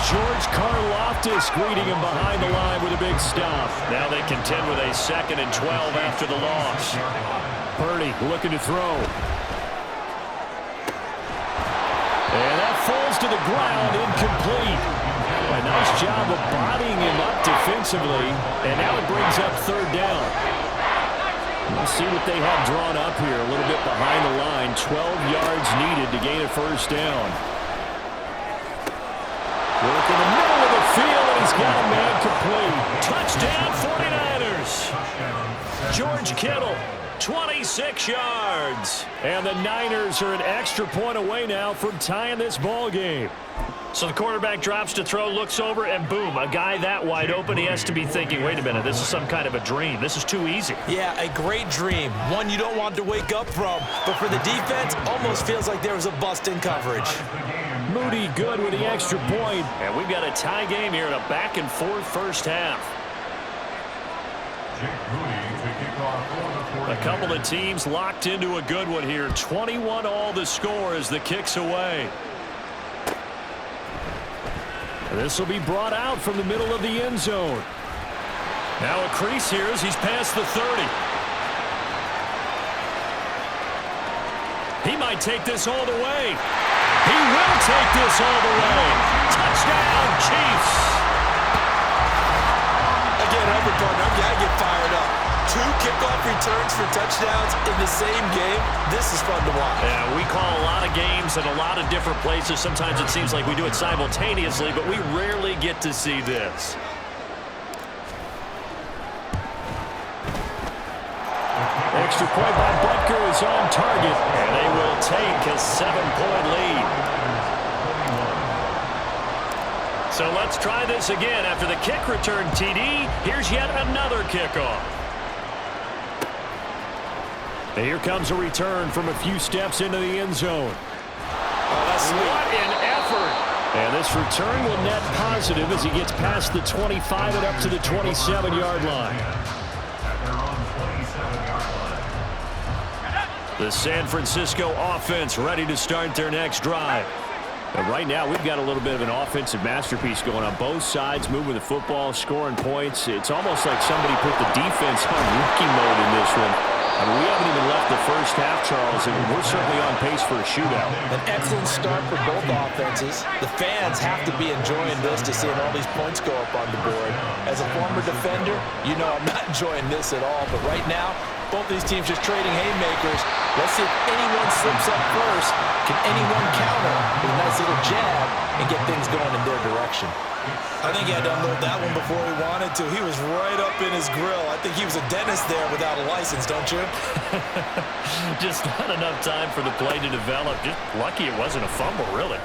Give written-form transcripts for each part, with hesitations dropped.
George Karlaftis greeting him behind the line with a big stop. Now they contend with a 2nd and 12 after the loss. Purdy looking to throw. And that falls to the ground, incomplete. A nice job of bodying him up defensively, and now it brings up 3rd down. Let's see what they have drawn up here. A little bit behind the line. 12 yards needed to gain a 1st down. Work in the middle of the field, and he's got a man complete. Touchdown 49ers. George Kittle, 26 yards. And the Niners are an extra point away now from tying this ball game. So the quarterback drops to throw, looks over, and boom, a guy that wide open, he has to be thinking, wait a minute, this is some kind of a dream. This is too easy. Yeah, a great dream. One you don't want to wake up from. But for the defense, almost feels like there was a bust in coverage. Moody good with the extra point. And we've got a tie game here in a back-and-forth first half. A couple of teams locked into a good one here. 21 all the score as the kick's away. This will be brought out from the middle of the end zone. Now a crease here as he's past the 30. He might take this all the way. He will take this all the way. Touchdown, Chiefs. Again, Albert Partner, I'm going to get fired up. 2 kickoff returns for touchdowns in the same game. This is fun to watch. Yeah, we call a lot of games in a lot of different places. Sometimes it seems like we do it simultaneously, but we rarely get to see this. Extra point by Butker is on target. And they will take a 7-point lead. So let's try this again. After the kick return TD, here's yet another kickoff. And here comes a return from a few steps into the end zone. What an effort. And this return will net positive as he gets past the 25 and up to the 27-yard line. The San Francisco offense ready to start their next drive. And right now, we've got a little bit of an offensive masterpiece going on. Both sides moving the football, scoring points. It's almost like somebody put the defense on rookie mode in this one. I mean, we haven't even left the first half, Charles, and we're certainly on pace for a shootout. An excellent start for both offenses. The fans have to be enjoying this to seeing all these points go up on the board. As a former defender, you know I'm not enjoying this at all. But right now, both these teams just trading haymakers. Let's see if anyone slips up first. Can anyone counter with a nice little jab and get things going in their direction? I think he had to unload that one before he wanted to. He was right up in his grill. I think he was a dentist there without a license, don't you? Just not enough time for the play to develop. Just lucky it wasn't a fumble, really.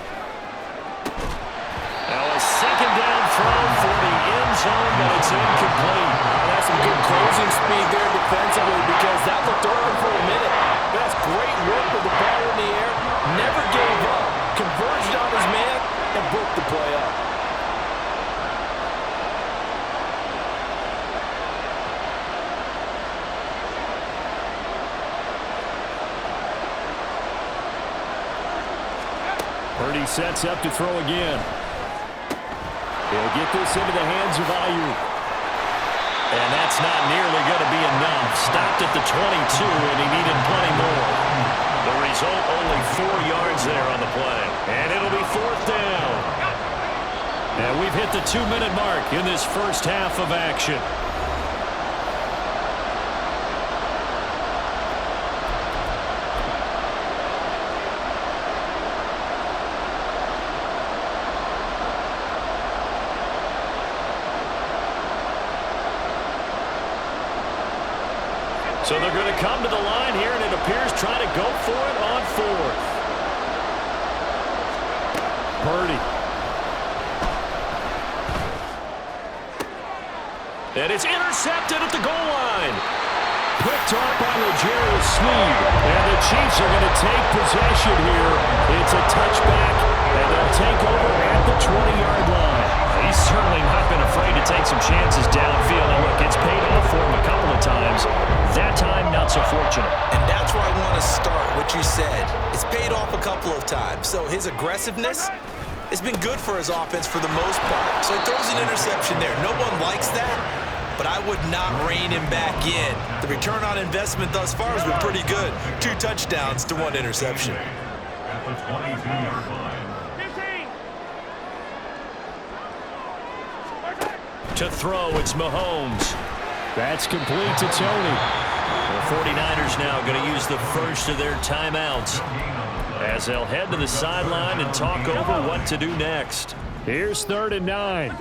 Now a 2nd down throw for the end zone, but it's incomplete. That's some good closing speed there defensively because that looked open for a minute. That's great work with the ball in the air. Never gave up. Converged on his man and broke the play up. Purdy sets up to throw again. He'll get this into the hands of Ayuk. And that's not nearly going to be enough. Stopped at the 22, and he needed plenty more. The result, only 4 yards there on the play. And it'll be 4th down. And we've hit the 2-minute mark in this first half of action. So they're going to come to the line here, and it appears trying to go for it on 4th. Purdy. And it's intercepted at the goal line. Picked off by L'Jarius Sneed. And the Chiefs are going to take possession here. It's a touchback, and they'll take over at the 20-yard line. He's certainly not been afraid to take some chances downfield. And look, it's paid off for him a couple of times. That time, not so fortunate. And that's where I want to start, what you said. It's paid off a couple of times. So his aggressiveness, It's been good for his offense for the most part. So he throws an interception there. No one likes that, but I would not rein him back in. The return on investment thus far has been pretty good. 2 touchdowns to 1 interception. At the 22-yard line. To throw, it's Mahomes. That's complete to Tony. The 49ers now going to use the first of their timeouts as they'll head to the sideline and talk over what to do next. Here's 3rd and 9.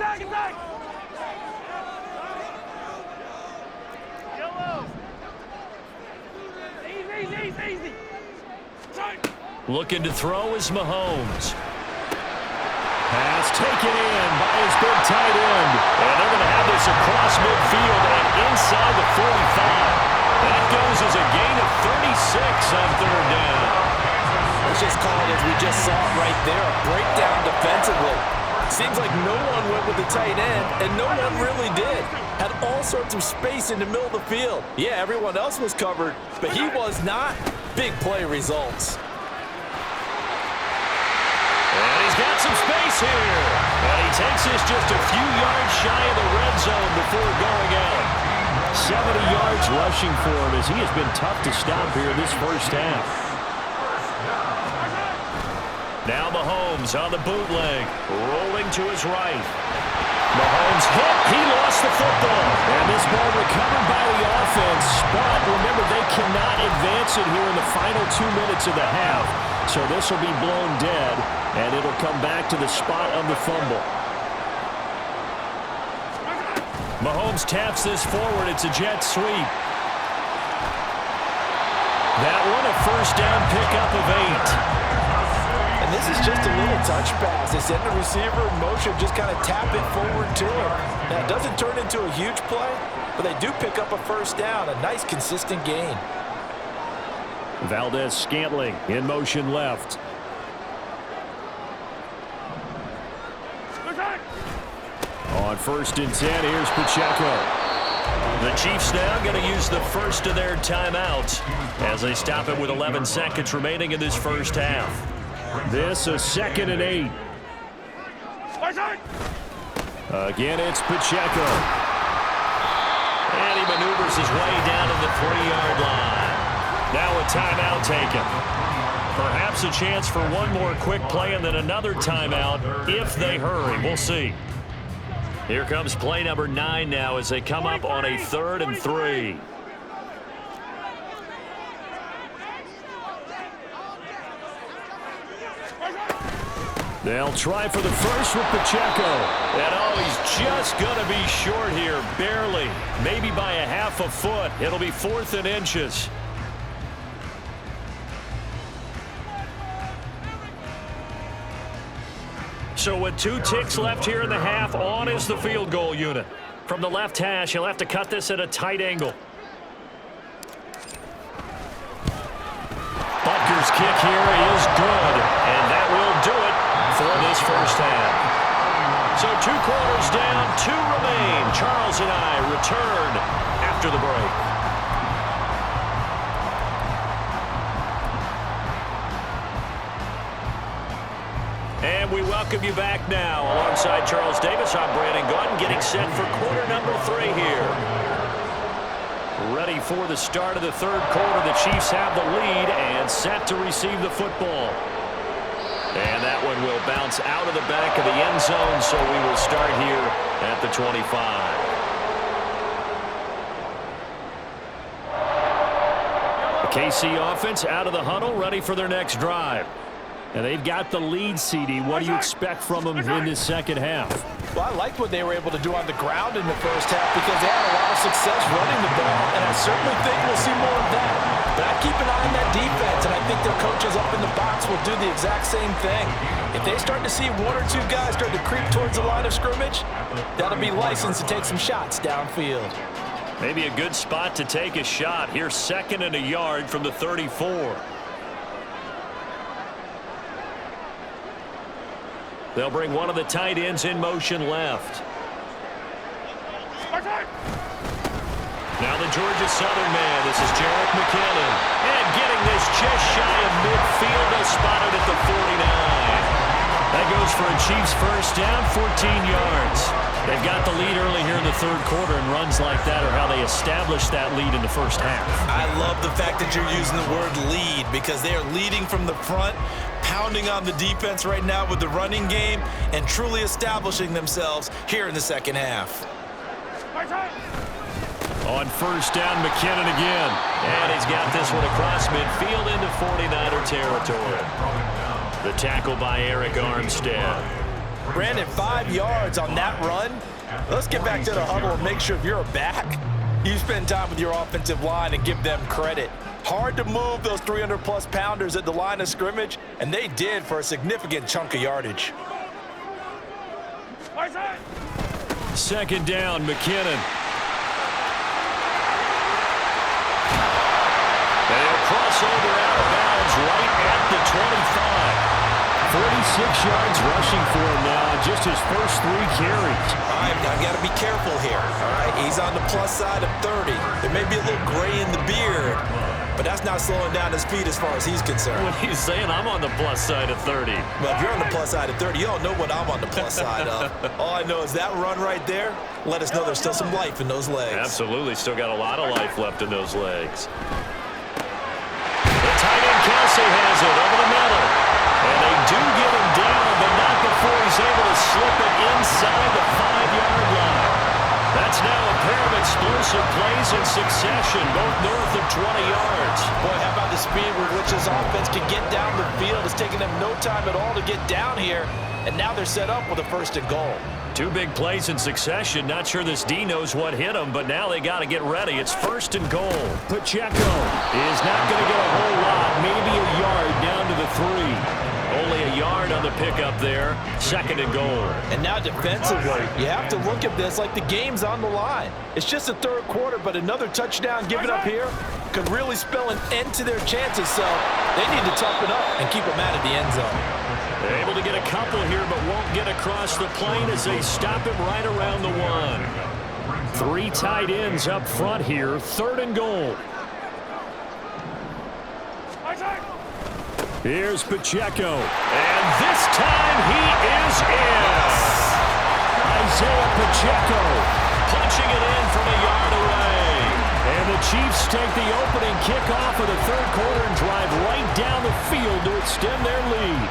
Looking to throw is Mahomes. Pass taken in by his big tight end. And they're going to have this across midfield and inside the 45. That goes as a gain of 36 on 3rd down. Let's just call it as we just saw it right there, a breakdown defensively. Seems like no one went with the tight end, and no one really did. Had all sorts of space in the middle of the field. Yeah, everyone else was covered, but he was not. Big play results. And he's got some space here. And he takes this just a few yards shy of the red zone before going out. 70 yards rushing for him as he has been tough to stop here this first half. Now Mahomes on the bootleg, rolling to his right. Mahomes hit. He lost the football. And this ball recovered by the offense. But remember, they cannot advance it here in the final 2 minutes of the half. So this will be blown dead, and it'll come back to the spot of the fumble. Mahomes taps this forward. It's a jet sweep. That one a first down pickup of 8. And this is just a little touch pass. They send the receiver in motion, just kind of tap it forward to him. Now, it doesn't turn into a huge play, but they do pick up a first down. A nice, consistent gain. Valdez-Scantling in motion left. On 1st and 10, here's Pacheco. The Chiefs now going to use the first of their timeouts as they stop it with 11 seconds remaining in this first half. This a 2nd and 8. Again, it's Pacheco. And he maneuvers his way down to the 3-yard line. Now a timeout taken. Perhaps a chance for one more quick play and then another timeout if they hurry. We'll see. Here comes play number 9 now as they come up on a 3rd and 3. They'll try for the first with Pacheco. And oh, he's just going to be short here, barely. Maybe by a half a foot. It'll be 4th and inches. So with 2 ticks left here in the half, on is the field goal unit. From the left hash, he'll have to cut this at a tight angle. Butker's kick here is good, and that will do it for this first half. So 2 quarters down, 2 remain. Charles and I return after the break. And we welcome you back now. Alongside Charles Davis, I'm Brandon Gordon, getting set for quarter number 3 here. Ready for the start of the 3rd quarter. The Chiefs have the lead and set to receive the football. And that one will bounce out of the back of the end zone, so we will start here at the 25. The KC offense out of the huddle, ready for their next drive. And they've got the lead, CD. What do you expect from them in this second half? Well, I liked what they were able to do on the ground in the first half because they had a lot of success running the ball, and I certainly think we'll see more of that. But I keep an eye on that defense, and I think their coaches up in the box will do the exact same thing. If they start to see 1 or 2 guys start to creep towards the line of scrimmage, that'll be licensed to take some shots downfield. Maybe a good spot to take a shot. Here's 2nd and a yard from the 34. They'll bring one of the tight ends in motion left. Now the Georgia Southern man. This is Jerick McKinnon. And getting this just shy of midfield. They'll spot it at the 49. That goes for a Chiefs first down, 14 yards. They've got the lead early here in the third quarter, and runs like that are how they establish that lead in the first half. I love the fact that you're using the word lead because they are leading from the front, pounding on the defense right now with the running game, and truly establishing themselves here in the second half. On first down, McKinnon again. And he's got this one across midfield into 49er territory. The tackle by Eric Armstead. Brandon, 5 yards on that run. Let's get back to the huddle and make sure if you're a back, you spend time with your offensive line and give them credit. Hard to move those 300-plus pounders at the line of scrimmage, and they did for a significant chunk of yardage. Second down, McKinnon. They'll cross over out of bounds right at the 25. 46 yards rushing for him now, just his first 3 carries. All right, I've got to be careful here, all right? He's on the plus side of 30. There may be a little gray in the beard, but that's not slowing down his feet as far as he's concerned. When he's saying I'm on the plus side of 30. Well, if you're on the plus side of 30, you don't know what I'm on the plus side of. All I know is that run right there let us know there's still some life in those legs. Absolutely, still got a lot of life left in those legs. The tight end Kelsey has it over the middle. And they do get him down, but not before he's able to slip it inside the 5-yard line. That's now a pair of explosive plays in succession, both north of 20 yards. Boy, how about the speed with which this offense can get down the field? It's taking them no time at all to get down here, and now they're set up with a 1st and goal. 2 big plays in succession. Not sure this D knows what hit him, but now they got to get ready. It's 1st and goal. Pacheco is not going to get a whole lot, maybe a yard down to the 3. Only a yard on the pickup there. 2nd and goal. And now defensively, you have to look at this like the game's on the line. It's just the 3rd quarter, but another touchdown given up here could really spell an end to their chances, so they need to toughen up and keep them out of the end zone. They're able to get a couple here, but won't get across the plane as they stop him right around the 1. 3 tight ends up front here, 3rd and goal. Here's Pacheco. And this time he is in. Isaiah Pacheco punching it in from a yard away. And the Chiefs take the opening kickoff of the 3rd quarter and drive right down the field to extend their lead.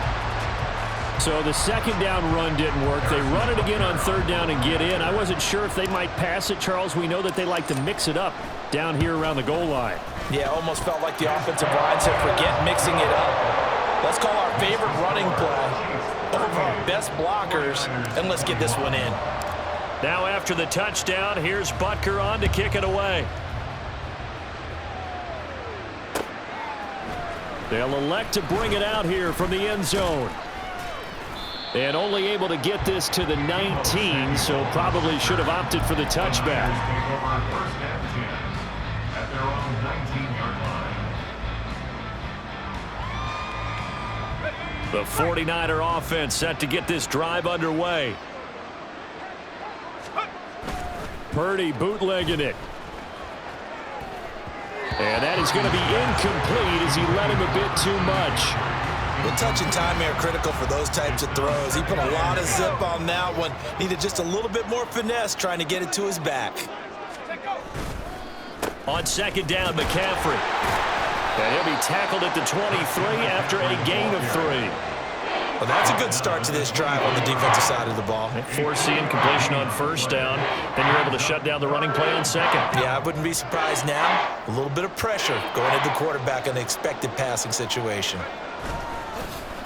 So the 2nd down run didn't work. They run it again on 3rd down and get in. I wasn't sure if they might pass it, Charles. We know that they like to mix it up down here around the goal line. Yeah, almost felt like the offensive line said, forget mixing it up. Let's call our favorite running play over our best blockers, and let's get this one in. Now after the touchdown, here's Butker on to kick it away. They'll elect to bring it out here from the end zone. And only able to get this to the 19, so probably should have opted for the touchback. At their own 19-yard line. The 49er offense set to get this drive underway. Purdy bootlegging it. And that is going to be incomplete as he let him a bit too much. The touch and time here critical for those types of throws. He put a lot of zip on that one. Needed just a little bit more finesse trying to get it to his back. On 2nd down, McCaffrey. And he'll be tackled at the 23 after a gain of 3. Well, that's a good start to this drive on the defensive side of the ball. Forcing completion on 1st down. Then you're able to shut down the running play on 2nd. Yeah, I wouldn't be surprised now. A little bit of pressure going at the quarterback in the expected passing situation.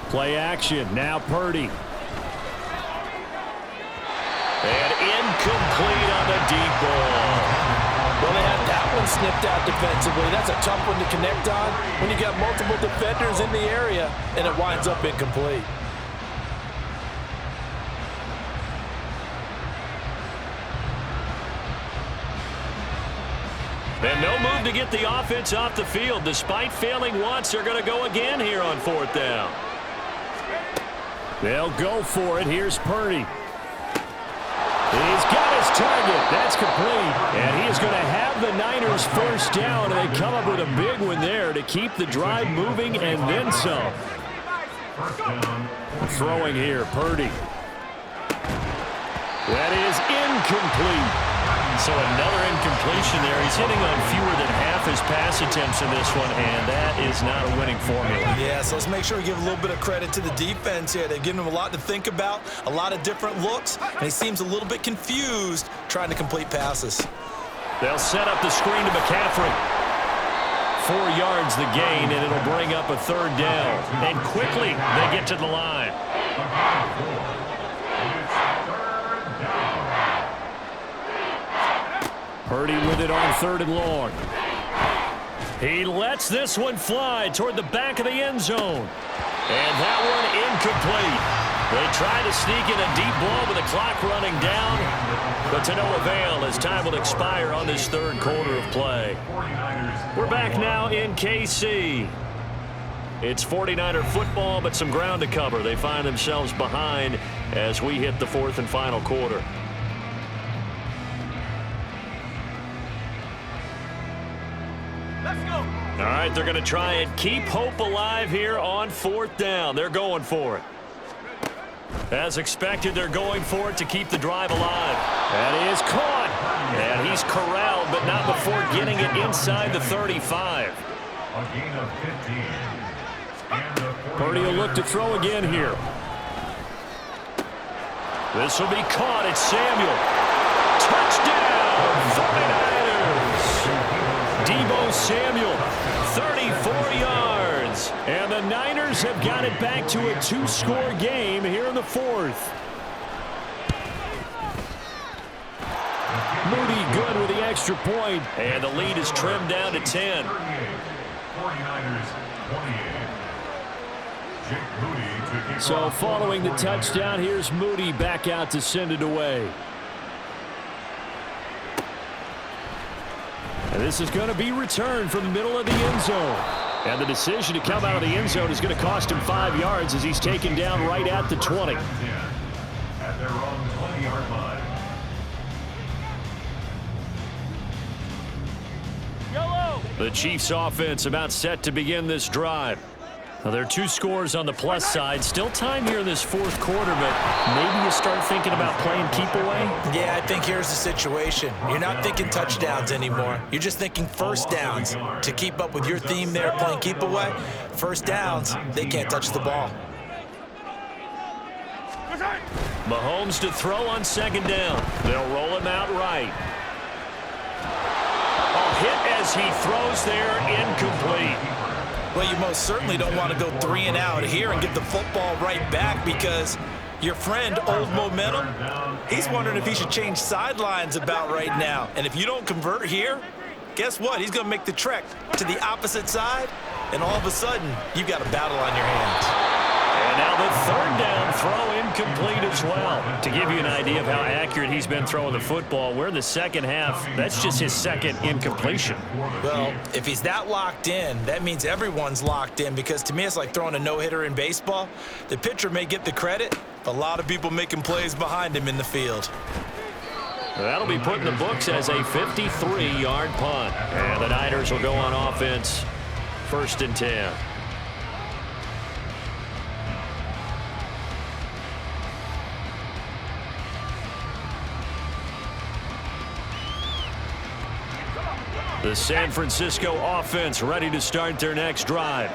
Play action. Now Purdy. And incomplete on the deep ball. Well, they had that one snipped out defensively. That's a tough one to connect on when you got multiple defenders in the area, and it winds up incomplete. And no move to get the offense off the field. Despite failing once, they're going to go again here on 4th down. They'll go for it. Here's Purdy. He's got his target. That's complete. And he is going to have the Niners 1st down, and they come up with a big one there to keep the drive moving and then some. First down. Throwing here, Purdy. That is incomplete. So another incompletion there. He's hitting on fewer than half his pass attempts in this one, and that is not a winning formula. Yeah, so let's make sure we give a little bit of credit to the defense here. They've given him a lot to think about, a lot of different looks, and he seems a little bit confused trying to complete passes. They'll set up the screen to McCaffrey. 4 yards the gain, and it'll bring up a third down. And quickly, they get to the line. Purdy with it on 3rd and long. He lets this one fly toward the back of the end zone. And that one incomplete. They try to sneak in a deep ball with the clock running down, but to no avail as time will expire on this 3rd quarter of play. We're back now in KC. It's 49er football, but some ground to cover. They find themselves behind as we hit the 4th and final quarter. All right, they're going to try and keep hope alive here on 4th down. They're going for it. As expected, they're going for it to keep the drive alive. That is caught. And he's corralled, but not before getting it inside the 35. A gain of 15. Purdy will look to throw again here. This will be caught. It's Samuel. Touchdown, 49ers. Deebo Samuel, 34 yards. And the Niners have got it back to a 2-score game here in the 4th. Moody good with the extra point. And the lead is trimmed down to 10. 49ers 28. Jake Moody to kick So off. following the touchdown, here's Moody back out to send it away. And this is going to be returned from the middle of the end zone. And the decision to come out of the end zone is going to cost him 5 yards as he's taken down right at the 20. At their own 20-yard line. The Chiefs offense about set to begin this drive. Now, there are 2 scores on the plus side. Still time here in this 4th quarter, but maybe you start thinking about playing keep away? Yeah, I think here's the situation. You're not thinking touchdowns anymore. You're just thinking first downs. To keep up with your theme there, playing keep away, first downs, they can't touch the ball. Mahomes to throw on 2nd down. They'll roll him out right. A hit as he throws there, incomplete. Well, you most certainly don't want to go 3 and out here and get the football right back because your friend, Old Momentum, he's wondering if he should change sidelines about right now. And if you don't convert here, guess what? He's going to make the trek to the opposite side, and all of a sudden, you've got a battle on your hands. And now the 3rd down throw incomplete as well. To give you an idea of how accurate he's been throwing the football, we're in the 2nd half. That's just his 2nd incompletion. Well, if he's that locked in, that means everyone's locked in because to me it's like throwing a no-hitter in baseball. The pitcher may get the credit, but a lot of people making plays behind him in the field. That'll be put in the books as a 53-yard punt. And the Niners will go on offense, 1st and 10. The San Francisco offense ready to start their next drive.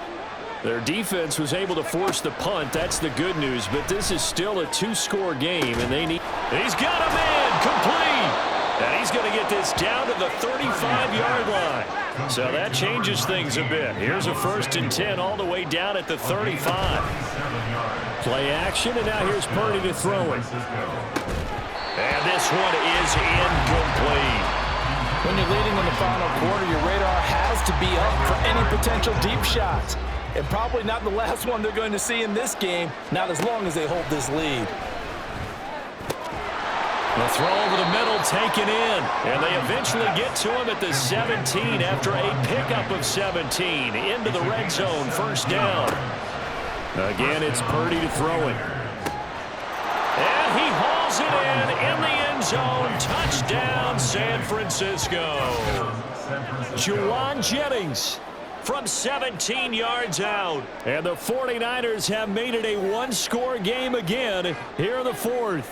Their defense was able to force the punt. That's the good news, but this is still a 2-score game, and they need... He's got a man complete. And he's going to get this down to the 35-yard line. So that changes things a bit. Here's a 1st and 10 all the way down at the 35. Play action, and now here's Purdy to throw it. And this one is incomplete. When you're leading in the final quarter, your radar has to be up for any potential deep shots. And probably not the last one they're going to see in this game, not as long as they hold this lead. The throw over the middle taken in. And they eventually get to him at the 17 after a pickup of 17. Into the red zone, 1st down. Again, it's Purdy to throw it. And he hauls it in the end zone. Touchdown, San Francisco. Juwan Jennings from 17 yards out. And the 49ers have made it a one-score game again here in the fourth.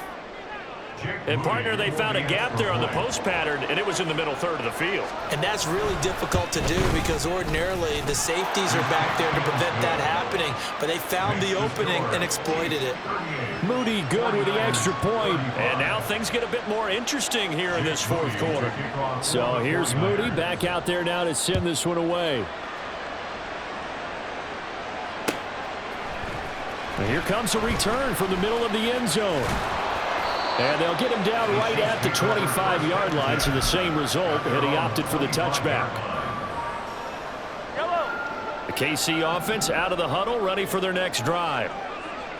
And, partner, they found a gap there on the post pattern, and it was in the middle third of the field. And that's really difficult to do because ordinarily the safeties are back there to prevent that happening. But they found the opening and exploited it. Moody good with the extra point. And now things get a bit more interesting here in this fourth quarter. So here's Moody back out there now to send this one away. And here comes a return from the middle of the end zone. And they'll get him down right at the 25-yard line, so the same result, and he opted for the touchback. The KC offense out of the huddle, ready for their next drive.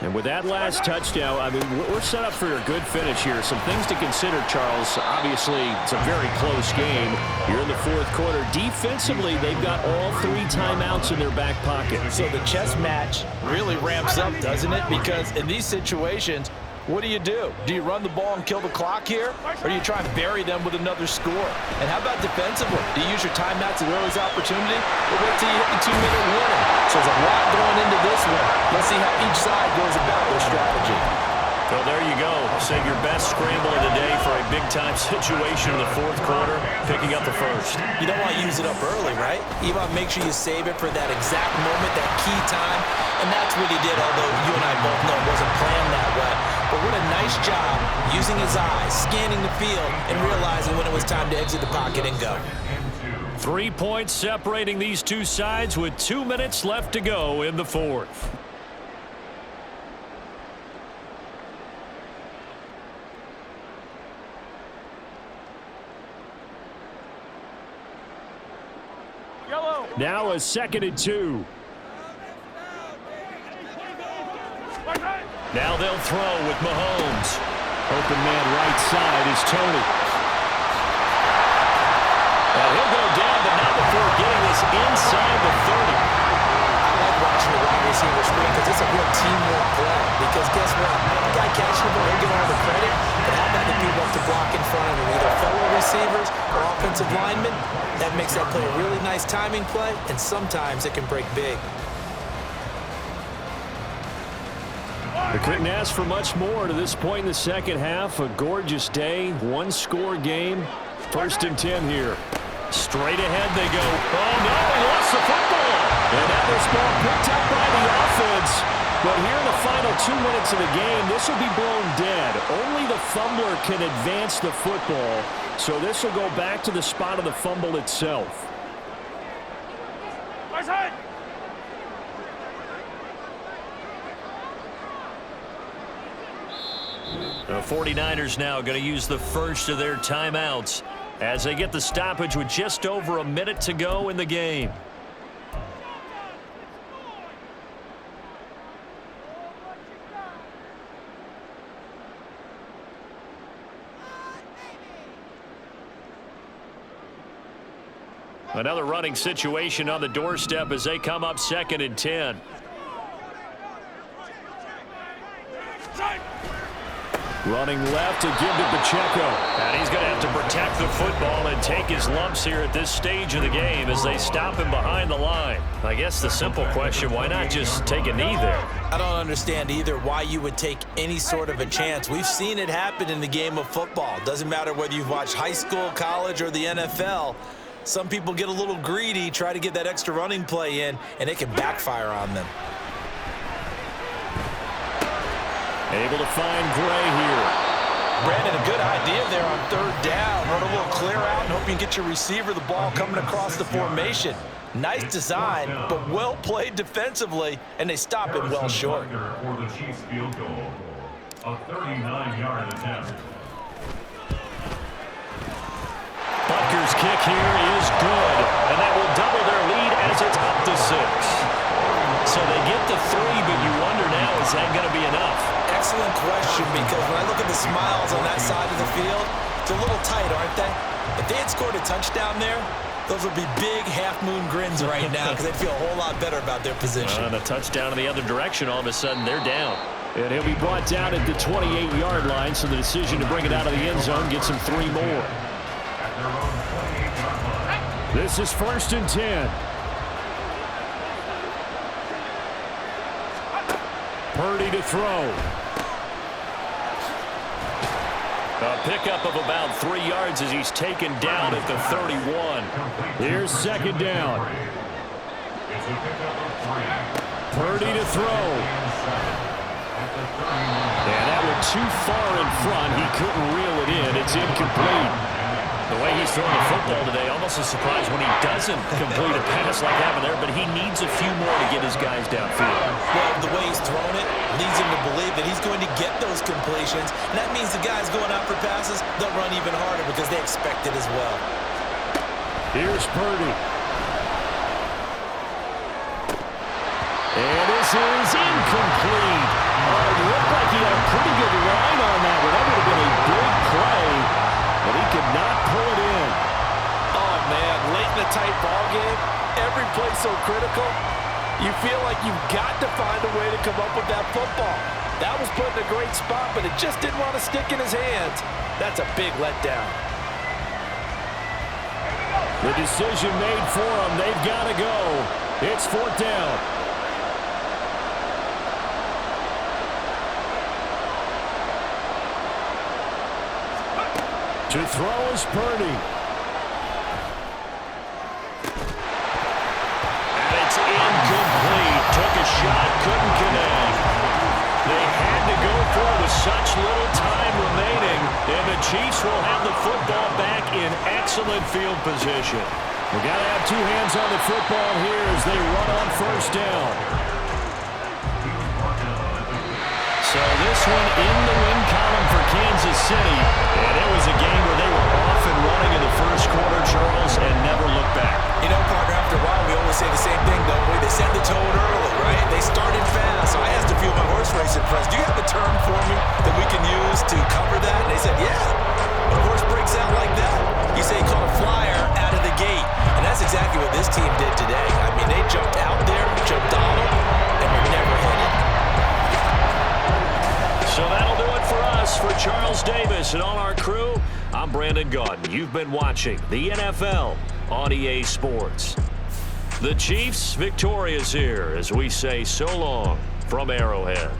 And with that last touchdown, I mean, we're set up for a good finish here. Some things to consider, Charles. Obviously, it's a very close game. You're in the fourth quarter. Defensively, they've got all 3 timeouts in their back pocket. So the chess match really ramps up, doesn't it? Because in these situations, what do? Do you run the ball and kill the clock here? Or do you try and bury them with another score? And how about defensively? Do you use your timeouts at early's opportunity? Or wait till you hit the 2-minute warning? So there's a lot going into this one. Let's see how each side goes about their strategy. Well, there you go. Save your best scramble of the day for a big-time situation in the fourth quarter, picking up the first. You don't want to use it up early, right? You want to make sure you save it for that exact moment, that key time. And that's what he did, although you and I both know it wasn't planned that way. But what a nice job using his eyes, scanning the field, and realizing when it was time to exit the pocket and go. 3 points separating these two sides with 2 minutes left to go in the fourth. Now a 2nd and 2. Now they'll throw with Mahomes. Open man right side is Tony. And he'll go down, but not before getting this inside the 30. I like watching the wide receiver screen because it's a real teamwork play. Because guess what? The guy catching the ball, he'll get all the credit. But how about the people up to block in front of him? Either fellow receivers or offensive linemen. That makes that play a really nice timing play, and sometimes it can break big. They couldn't ask for much more to this point in the second half. A gorgeous day, one-score game. 1st and 10 here. Straight ahead they go. Oh, no, he lost the football. And that was ball picked up by the offense. But here in the final 2 minutes of the game, this will be blown dead. Only the fumbler can advance the football. So this will go back to the spot of the fumble itself. The 49ers now going to use the first of their timeouts as they get the stoppage with just over a minute to go in the game. Another running situation on the doorstep as they come up 2nd and 10. Running left to give to Pacheco. And he's going to have to protect the football and take his lumps here at this stage of the game as they stop him behind the line. I guess the simple question, why not just take a knee there? I don't understand either why you would take any sort of a chance. We've seen it happen in the game of football. Doesn't matter whether you've watched high school, college, or the NFL. Some people get a little greedy, try to get that extra running play in, and it can backfire on them. Able to find Gray here. Brandon, a good idea there on 3rd down. Run a little clear out and hope you can get your receiver the ball coming across the formation. Nice design, but well played defensively, and they stop it well short. For the Chiefs field goal, a 39-yard attempt. Butker's kick here is good, and that will double their lead as it's up to 6. So they get the 3, but you wonder now, is that going to be enough? Excellent question, because when I look at the smiles on that side of the field, it's a little tight, aren't they? If they had scored a touchdown there, those would be big half-moon grins right now because they'd feel a whole lot better about their position. And a touchdown in the other direction, all of a sudden they're down. And he'll be brought down at the 28-yard line, so the decision to bring it out of the end zone gets him 3 more. This is 1st and 10. Purdy to throw. A pickup of about 3 yards as he's taken down at the 31. Here's second down. It's a pickup of 3. Purdy to throw. And that went too far in front. He couldn't reel it in. It's incomplete. The way he's throwing the football today, almost a surprise when he doesn't complete a pass like happened there, but he needs a few more to get his guys downfield. Well, the way he's thrown it leads him to believe that he's going to get those completions. And that means the guys going out for passes, they'll run even harder because they expect it as well. Here's Purdy. And this is incomplete. It looked like he had a pretty good line on that one. That would have been a big play, but he could not pull it in. Oh, man, late in a tight ball game, every play so critical, you feel like you've got to find a way to come up with that football. That was put in a great spot, but it just didn't want to stick in his hands. That's a big letdown. The decision made for them. They've got to go. It's fourth down. To throw is Purdy. And it's incomplete. Took a shot, couldn't connect. They had to go for it with such little time remaining, and the Chiefs will have the football back in excellent field position. We've got to have two hands on the football here as they run on first down. So this one in the win column for Kansas City, and it was a game where they were off and running in the first quarter, Charles, and never looked back. You know, partner, after a while, we always say the same thing, don't we? They set the tone early, right? They started fast. So I asked a few of my horse racing friends, do you have a term for me that we can use to cover that? And they said, yeah. When a horse breaks out like that, you say he caught a flyer out of the gate. And that's exactly what this team did today. I mean, they jumped out there, jumped on them, and were never hit it. So that'll do it for us. For Charles Davis and all our crew, I'm Brandon Gaudin. You've been watching the NFL on EA Sports. The Chiefs victorious here as we say so long from Arrowhead.